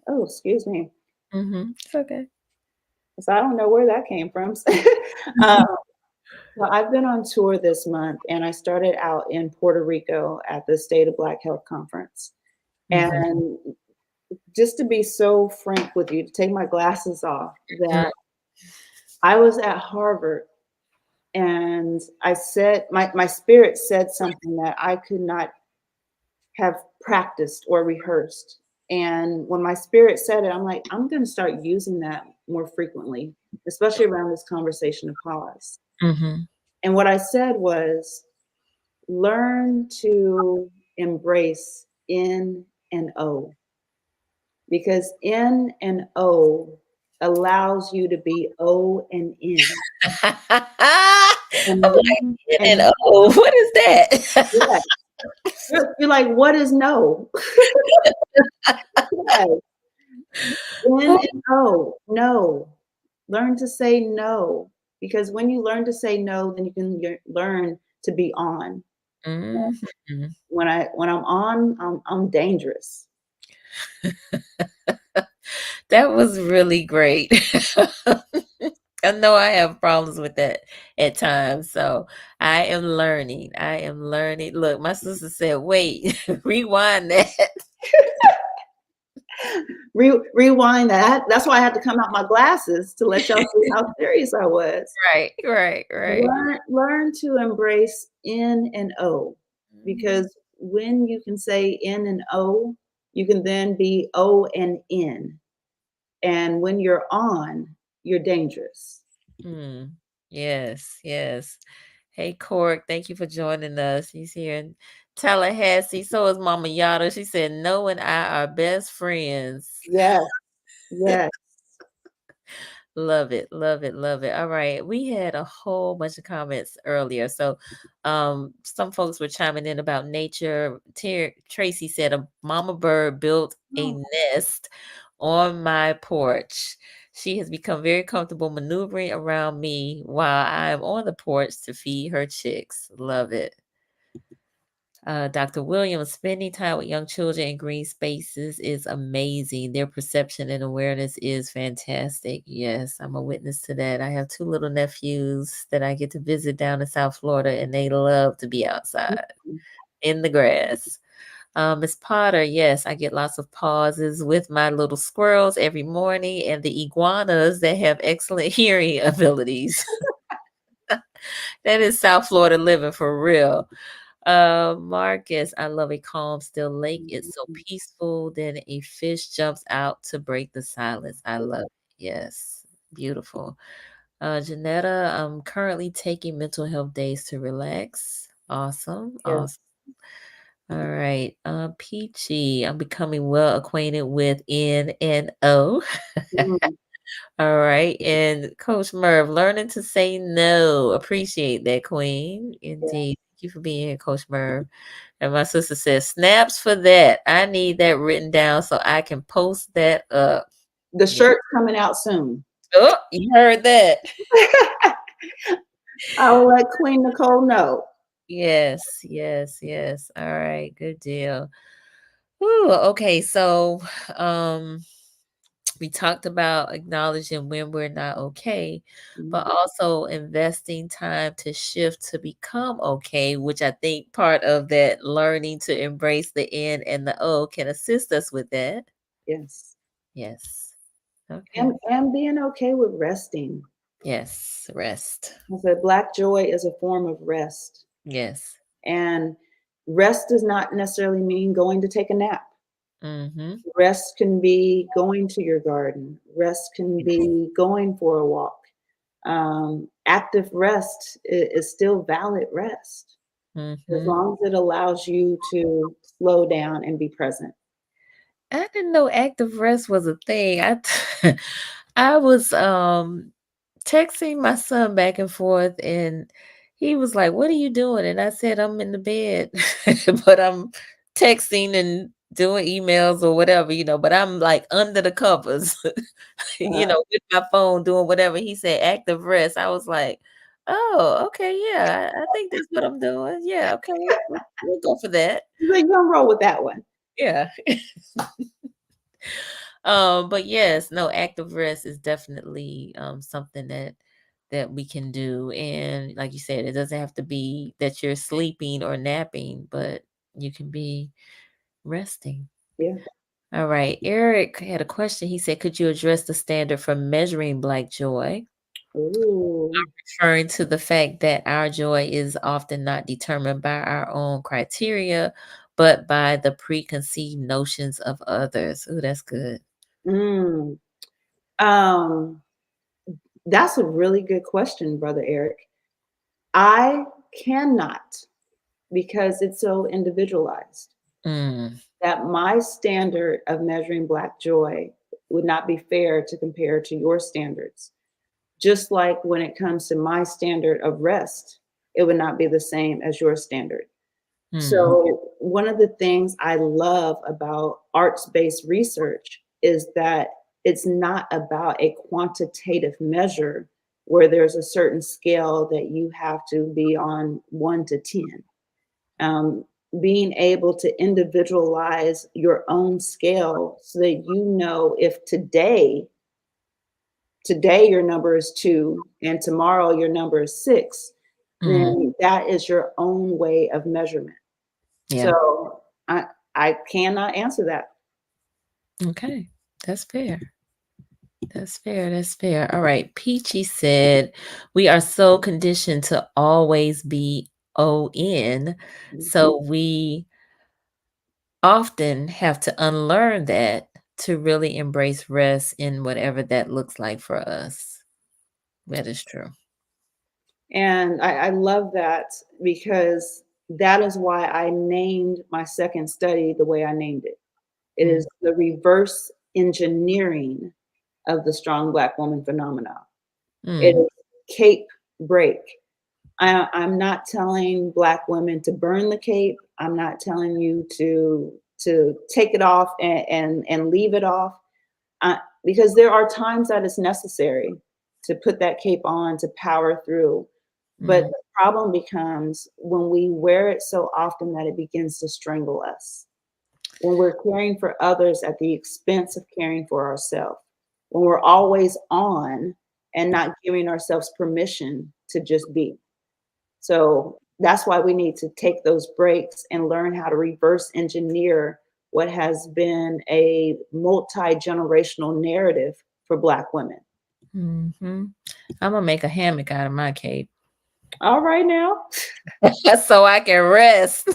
oh, excuse me, Mm-hmm. It's okay. so I don't know where that came from. um, well, I've been on tour this month, and I started out in Puerto Rico at the State of Black Health Conference. Mm-hmm. And just to be so frank with you, to take my glasses off, that I was at Harvard, and I said, my spirit said something that I could not have practiced or rehearsed. And when my spirit said it, I'm like, I'm going to start using that more frequently, especially around this conversation of pause. Mm-hmm. And what I said was, learn to embrace in and O, because in and O allows you to be O and in. I'm And like, when and and oh, what is that? yeah, you're like, what is no? Yes. In and O, no. Learn to say no, because when you learn to say no, then you can learn to be on. Mm-hmm. When I'm on, I'm dangerous. That was really great. I know I have problems with that at times. So I am learning. I am learning. Look, my sister said, wait, rewind that. Rewind that. That's why I had to come out my glasses to let y'all see how serious I was. Right, right, right. Learn to embrace in and O, Mhm. because when you can say in and O, you can then be O and in. And when you're on, you're dangerous. Mm. Yes, yes. Hey, Cork, thank you for joining us. He's here in Tallahassee. So is Mama Yada. She said, No and I are best friends. Yes, yes, Love it, love it, love it. All right. We had a whole bunch of comments earlier. So some folks were chiming in about nature. Tracy said a mama bird built a oh, nest on my porch. She has become very comfortable maneuvering around me while I'm on the porch to feed her chicks. Love it. Dr. Williams, spending time with young children in green spaces is amazing. Their perception and awareness is fantastic. Yes, I'm a witness to that. I have two little nephews that I get to visit down in South Florida, and they love to be outside in the grass. Miss Potter, yes, I get lots of pauses with my little squirrels every morning and the iguanas that have excellent hearing abilities. That is South Florida living for real. Marcus, I love a calm, still lake. It's so peaceful. Then a fish jumps out to break the silence. I love it. Yes, beautiful. Janetta, I'm currently taking mental health days to relax. Awesome, yes. awesome. All right. Peachy, I'm becoming well acquainted with N and O. Mm, All right. And Coach Merv, learning to say no. Appreciate that, Queen. yeah. Indeed. Thank you for being here, Coach Merv. And my sister says, snaps for that. I need that written down so I can post that up. The Yeah. shirt's coming out soon. Oh, you heard that. I will let Queen Nicole know. Yes, yes, yes. All right, good deal. Ooh, okay, so um we talked about acknowledging when we're not okay, but Mhm. also investing time to shift to become okay, which I think part of that learning to embrace the N and the O can assist us with that. Yes. Yes. Okay. And being okay with resting. Yes. Rest. I said black joy is a form of rest. Yes. And rest does not necessarily mean going to take a nap. Mm-hmm. Rest can be going to your garden. Rest can be going for a walk. Active rest is still valid rest as Mm-hmm. long as it allows you to slow down and be present. I didn't know active rest was a thing. I was texting my son back and forth, and he was like, "What are you doing?" And I said, "I'm in the bed." But I'm texting and doing emails or whatever, but I'm like under the covers, Uh, with my phone doing whatever. He said active rest. I was like, "Oh, okay, yeah. I think that's what I'm doing. Yeah, okay. We'll go for that." so you're gonna roll with that one. Yeah. But yes, no, active rest is definitely something that we can do. And like you said, it doesn't have to be that you're sleeping or napping, but you can be resting. Yeah. All right. Eric had a question. He said, could you address the standard for measuring Black joy? Ooh. Referring to the fact that our joy is often not determined by our own criteria, but by the preconceived notions of others. Ooh, that's good. Mm. Um, that's a really good question, Brother Eric. I cannot, because it's so individualized, Mm, that my standard of measuring Black joy would not be fair to compare to your standards. Just like when it comes to my standard of rest, it would not be the same as your standard. mm, So, one of the things I love about arts based research is that it's not about a quantitative measure where there's a certain scale that you have to be on 1 to 10. Um, Being able to individualize your own scale so that you know if today your number is 2 and tomorrow your number is 6, mm. then that is your own way of measurement. Yeah. So I cannot answer that. Okay. That's fair. That's fair. That's fair. All right. Peachy said, we are so conditioned to always be ON. Mhm. So we often have to unlearn that to really embrace rest in whatever that looks like for us. That is true. And I love that because that is why I named my second study the way I named it. It Mm, is the reverse engineering of the strong Black woman phenomenon. It mm, is cape break. I'm not telling Black women to burn the cape. I'm not telling you to take it off and leave it off. Because there are times that it's necessary to put that cape on to power through. But mm, the problem becomes when we wear it so often that it begins to strangle us. When we're caring for others at the expense of caring for ourselves. When we're always on and not giving ourselves permission to just be. So that's why we need to take those breaks and learn how to reverse engineer what has been a multi generational narrative for Black women. hmm I'm gonna make a hammock out of my cape All right, now, so I can rest.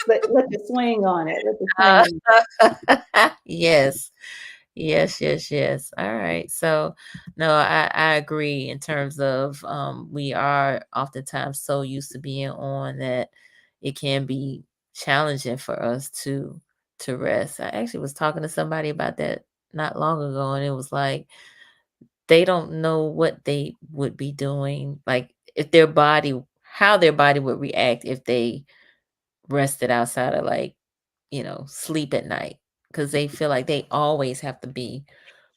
let the swing on it. Let the swing. Yes. Yes, yes, yes. All right. So, no, I agree in terms of we are oftentimes so used to being on that it can be challenging for us to rest. I actually was talking to somebody about that not long ago, and it was like they don't know what they would be doing, like if their body, how their body would react if they rested outside of like, sleep at night, because they feel like they always have to be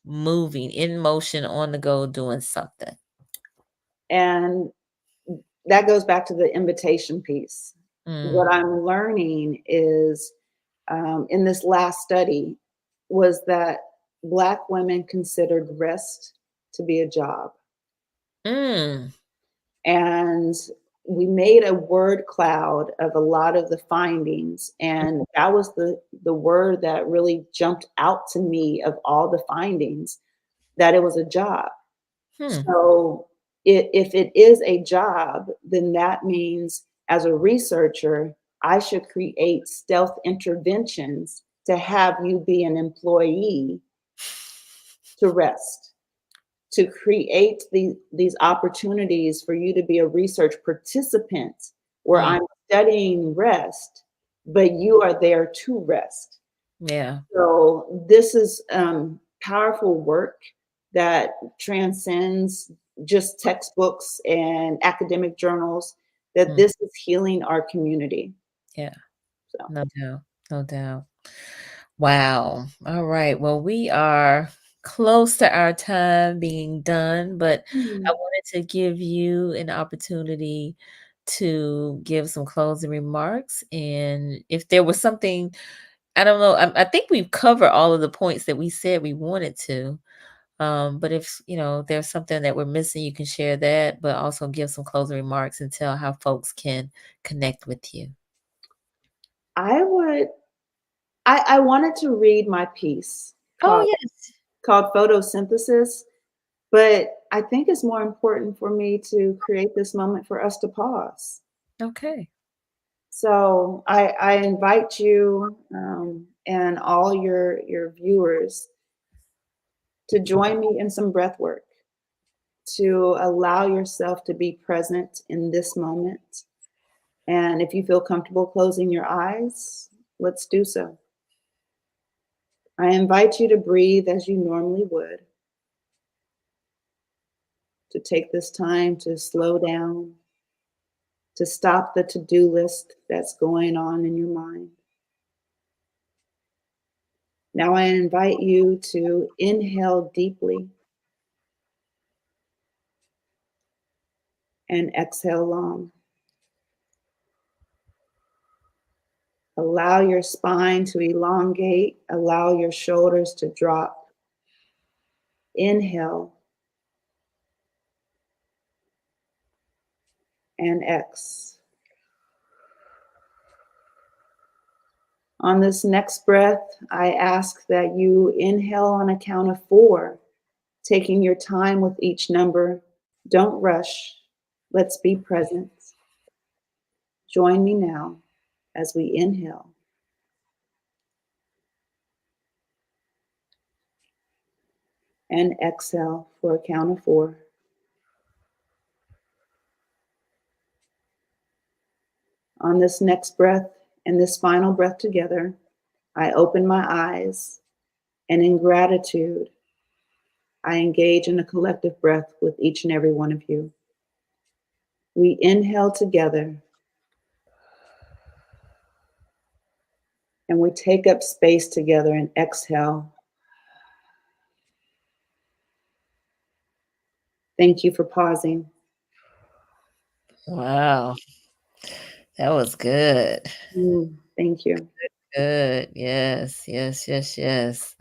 moving, in motion, on the go, doing something. And that goes back to the invitation piece. What I'm learning is in this last study was that Black women considered rest to be a job. Mm. And we made a word cloud of a lot of the findings. And that was the word that really jumped out to me of all the findings, that it was a job. So if it is a job, then that means as a researcher, I should create stealth interventions to have you be an employee to rest, to create these opportunities for you to be a research participant where I'm studying rest, but you are there to rest. Yeah. So this is powerful work that transcends just textbooks and academic journals, that this is healing our community. Yeah. So No doubt. No doubt. Wow. All right. Well, we are close to our time being done, but I wanted to give you an opportunity to give some closing remarks. And if there was something, I don't know, I think we've covered all of the points that we said we wanted to. But if there's something that we're missing, you can share that, but also give some closing remarks and tell how folks can connect with you. I would I wanted to read my piece Oh, called yes. photosynthesis, but I think it's more important for me to create this moment for us to pause. Okay. So I invite you and all your viewers to join me in some breath work, to allow yourself to be present in this moment. And if you feel comfortable closing your eyes, let's do so. I invite you to breathe as you normally would, to take this time to slow down, to stop the to-do list that's going on in your mind. Now I invite you to inhale deeply and exhale long. Allow your spine to elongate, allow your shoulders to drop. Inhale and exhale. On this next breath, I ask that you inhale on a count of 4, taking your time with each number. Don't rush. Let's be present. Join me now as we inhale and exhale for a count of 4. On this next breath and this final breath together, I open my eyes, and in gratitude, I engage in a collective breath with each and every one of you. We inhale together, and we take up space together and exhale. Thank you for pausing. Wow. That was good. Thank you. Good. Yes, yes, yes, yes.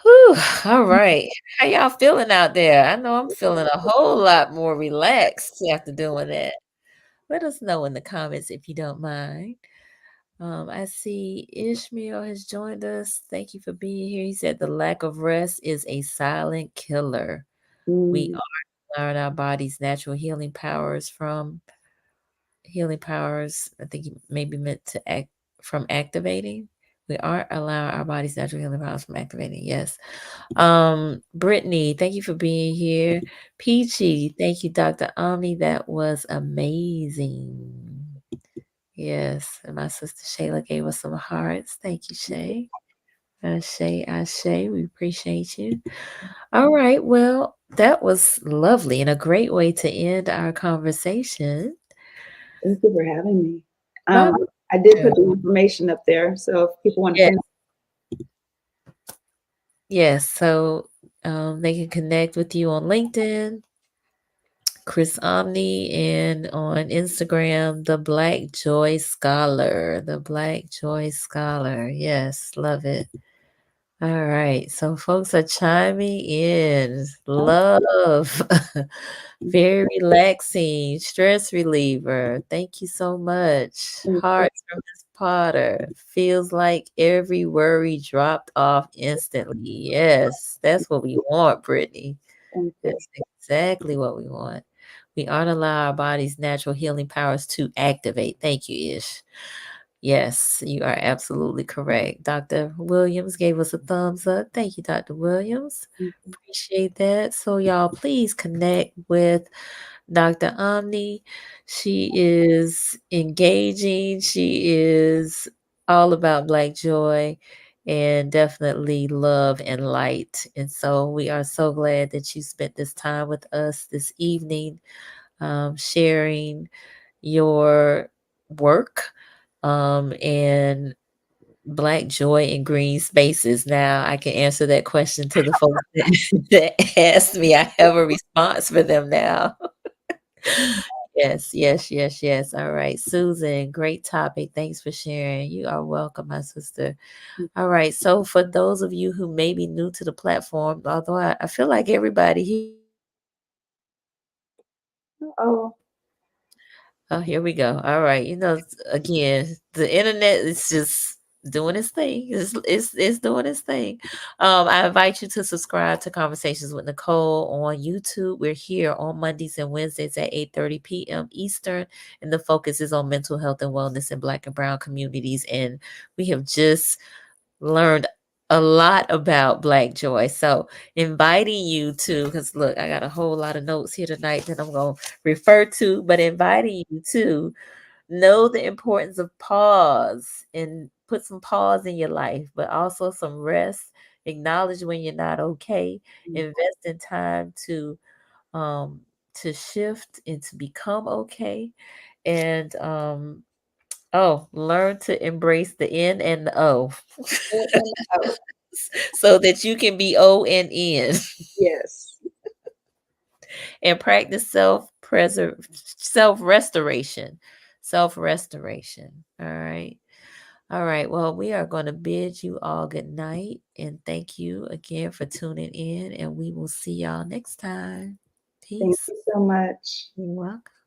Whew. All right. How y'all feeling out there? I know I'm feeling a whole lot more relaxed after doing that. Let us know in the comments if you don't mind. I see Ishmael has joined us. Thank you for being here. He said the lack of rest is a silent killer. We are learn our body's natural healing powers from I think he maybe meant to act from activating. We aren't allowing our body's natural healing powers from activating. Yes. Brittany, thank you for being here. Peachy, thank you, Dr. Omni. That was amazing. Yes. And my sister Shayla gave us some hearts. Thank you, Shay. Ashe, we appreciate you. All right. Well, that was lovely and a great way to end our conversation. Thank you for having me. My I did pleasure. put the information up there, so if people want to Yeah. connect. Yes. So they can connect with you on LinkedIn. Chris Omni, and on Instagram, the Black Joy Scholar. The Black Joy Scholar. Yes, love it. All right. So folks are chiming in. Love. Very relaxing. Stress reliever. Thank you so much. Thank you. Hearts from Miss Potter. Feels like every worry dropped off instantly. Yes, that's what we want, Brittany. Thank you. That's exactly what we want. We aren't allow our body's natural healing powers to activate. Thank you, Ish. Yes, you are absolutely correct. Dr. Williams gave us a thumbs up. Thank you, Dr. Williams. Thank you. Appreciate that. So, y'all, please connect with Dr. Omni. She is engaging, she is all about Black joy and definitely love and light. And so, we are so glad that you spent this time with us this evening, sharing your work and Black joy in green spaces. Now I can answer that question to the folks that asked me. I have a response for them now. Yes, yes, yes, yes. All right, Susan, great topic. Thanks for sharing. You are welcome, my sister. All right, so for those of you who may be new to the platform, although I feel like everybody here. Oh, Oh, here we go. All right. Again, the internet is just doing its thing. It's doing its thing. I invite you to subscribe to Conversations with Nicole on YouTube. We're here on Mondays and Wednesdays at 8:30 p.m. Eastern, and the focus is on mental health and wellness in Black and Brown communities. And we have just learned a lot about Black joy. So inviting you to, because look, I got a whole lot of notes here tonight that I'm going to refer to, but inviting you to know the importance of pause and put some pause in your life, but also some rest. Acknowledge when you're not okay. Invest in time um to shift and to become okay. And learn to embrace the N and the O and oh, so that you can be O and N yes. and practice self restoration. Self restoration. All right. All right. Well, we are going to bid you all good night and thank you again for tuning in. And we will see y'all next time. Thank Peace. you so much. You're welcome.